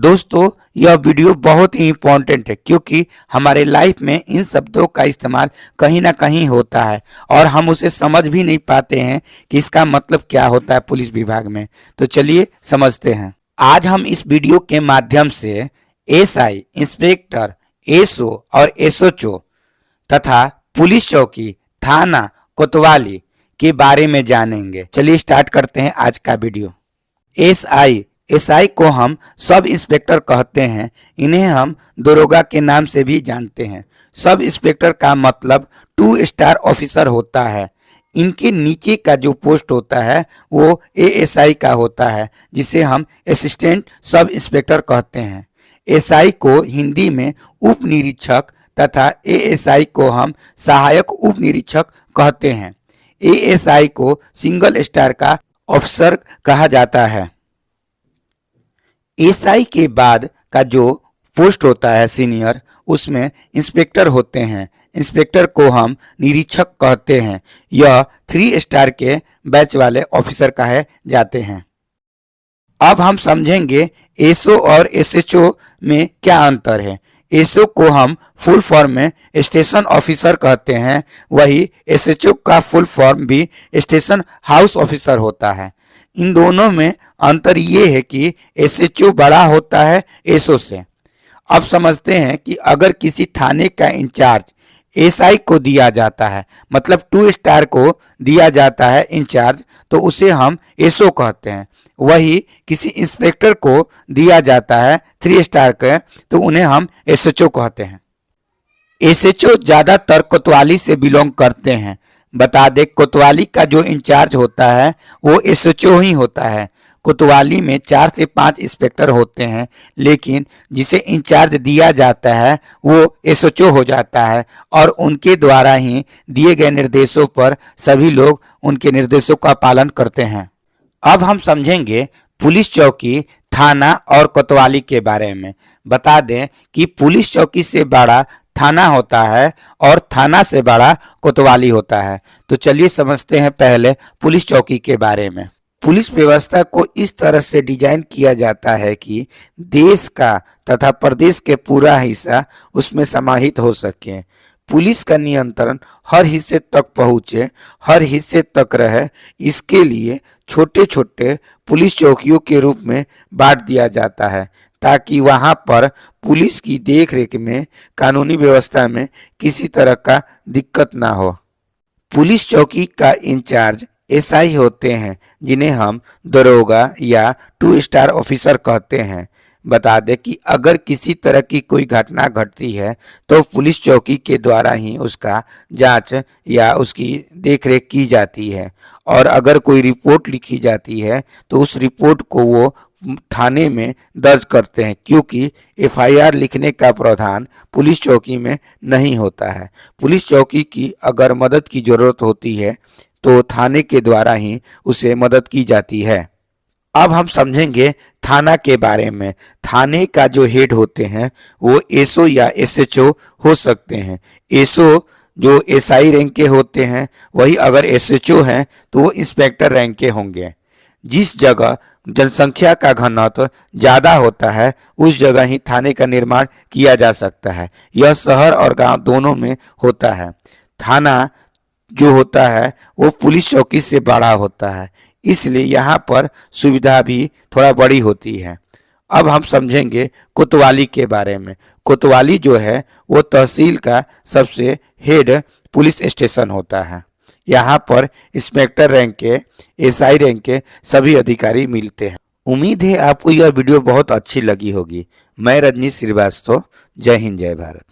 दोस्तों, यह वीडियो बहुत ही इम्पोर्टेंट है क्योंकि हमारे लाइफ में इन शब्दों का इस्तेमाल कहीं ना कहीं होता है और हम उसे समझ भी नहीं पाते हैं कि इसका मतलब क्या होता है पुलिस विभाग में। तो चलिए समझते हैं। आज हम इस वीडियो के माध्यम से एसआई, इंस्पेक्टर, एसओ और एसओचओ तथा पुलिस चौकी, थाना, कोतवाली के बारे में जानेंगे। चलिए स्टार्ट करते हैं आज का वीडियो। एसआई को हम सब इंस्पेक्टर कहते हैं। इन्हें हम दरोगा के नाम से भी जानते हैं। सब इंस्पेक्टर का मतलब 2 स्टार ऑफिसर होता है। इनके नीचे का जो पोस्ट होता है वो एएसआई का होता है, जिसे हम असिस्टेंट सब इंस्पेक्टर कहते हैं। एसआई को हिंदी में उप निरीक्षक तथा एएसआई को हम सहायक उप निरीक्षक कहते हैं। एएसआई को सिंगल स्टार का ऑफिसर कहा जाता है। एसआई के बाद का जो पोस्ट होता है सीनियर, उसमें इंस्पेक्टर होते हैं। इंस्पेक्टर को हम निरीक्षक कहते हैं। यह 3 स्टार के बैच वाले ऑफिसर कहे जाते हैं। अब हम समझेंगे एसओ और एसएचओ में क्या अंतर है। एसओ को हम फुल फॉर्म में स्टेशन ऑफिसर कहते हैं, वही एसएचओ का फुल फॉर्म भी स्टेशन हाउस ऑफिसर होता है। इन दोनों में अंतर ये है कि एसएचओ बड़ा होता है एसओ से। अब समझते हैं कि अगर किसी थाने का इंचार्ज एसआई को दिया जाता है, मतलब 2 स्टार को दिया जाता है इंचार्ज, तो उसे हम एसओ कहते हैं। वही किसी इंस्पेक्टर को दिया जाता है 3 स्टार के, तो उन्हें हम एसएचओ कहते हैं। एसएचओ ज्यादातर कोतवाली से बिलोंग करते हैं। बता दें, कोतवाली का जो इंचार्ज होता है वो एसएचओ ही होता है। कोतवाली में 4 से 5 इंस्पेक्टर होते हैं, लेकिन जिसे इंचार्ज दिया जाता है वो एसएचओ हो जाता है और उनके द्वारा ही दिए गए निर्देशों पर सभी लोग उनके निर्देशों का पालन करते हैं। अब हम समझेंगे पुलिस चौकी, थाना और कोतवाली के बारे में। बता दें कि पुलिस चौकी से बड़ा थाना होता है और थाना से बड़ा कोतवाली होता है। तो चलिए समझते हैं पहले पुलिस चौकी के बारे में। पुलिस व्यवस्था को इस तरह से डिजाइन किया जाता है कि देश का तथा प्रदेश के पूरा हिस्सा उसमें समाहित हो सके। पुलिस का नियंत्रण हर हिस्से तक पहुंचे, हर हिस्से तक रहे, इसके लिए छोटे छोटे पुलिस चौकियों के रूप में बांट दिया जाता है, ताकि वहां पर पुलिस की देखरेख में, कानूनी व्यवस्था में किसी तरह का दिक्कत ना हो। पुलिस चौकी का इंचार्ज एसआई होते हैं, जिन्हें हम दरोगा या 2 स्टार ऑफिसर कहते हैं। बता दें कि अगर किसी तरह की कोई घटना घटती है तो पुलिस चौकी के द्वारा ही उसका जांच या उसकी देखरेख की जाती है, और अगर कोई रिपोर्ट लिखी जाती है तो उस रिपोर्ट को वो थाने में दर्ज करते हैं, क्योंकि एफआईआर लिखने का प्रावधान पुलिस चौकी में नहीं होता है। पुलिस चौकी की अगर मदद की जरूरत होती है तो थाने के द्वारा ही उसे मदद की जाती है। अब हम समझेंगे थाना के बारे में। थाने का जो हेड होते हैं वो एसओ या एसएचओ हो सकते हैं। एसओ जो एसआई रैंक के होते हैं, वही अगर एसएचओ हैं तो वो इंस्पेक्टर रैंक के होंगे। जिस जगह जनसंख्या का घनत्व ज्यादा होता है उस जगह ही थाने का निर्माण किया जा सकता है। यह शहर और गांव दोनों में होता है। थाना जो होता है वो पुलिस चौकी से बड़ा होता है, इसलिए यहाँ पर सुविधा भी थोड़ा बड़ी होती है। अब हम समझेंगे कोतवाली के बारे में। कोतवाली जो है वो तहसील का सबसे हेड पुलिस स्टेशन होता है। यहाँ पर इंस्पेक्टर रैंक के, एसआई रैंक के सभी अधिकारी मिलते हैं। उम्मीद है आपको यह वीडियो बहुत अच्छी लगी होगी। मैं रजनीश श्रीवास्तव। जय हिंद, जय भारत।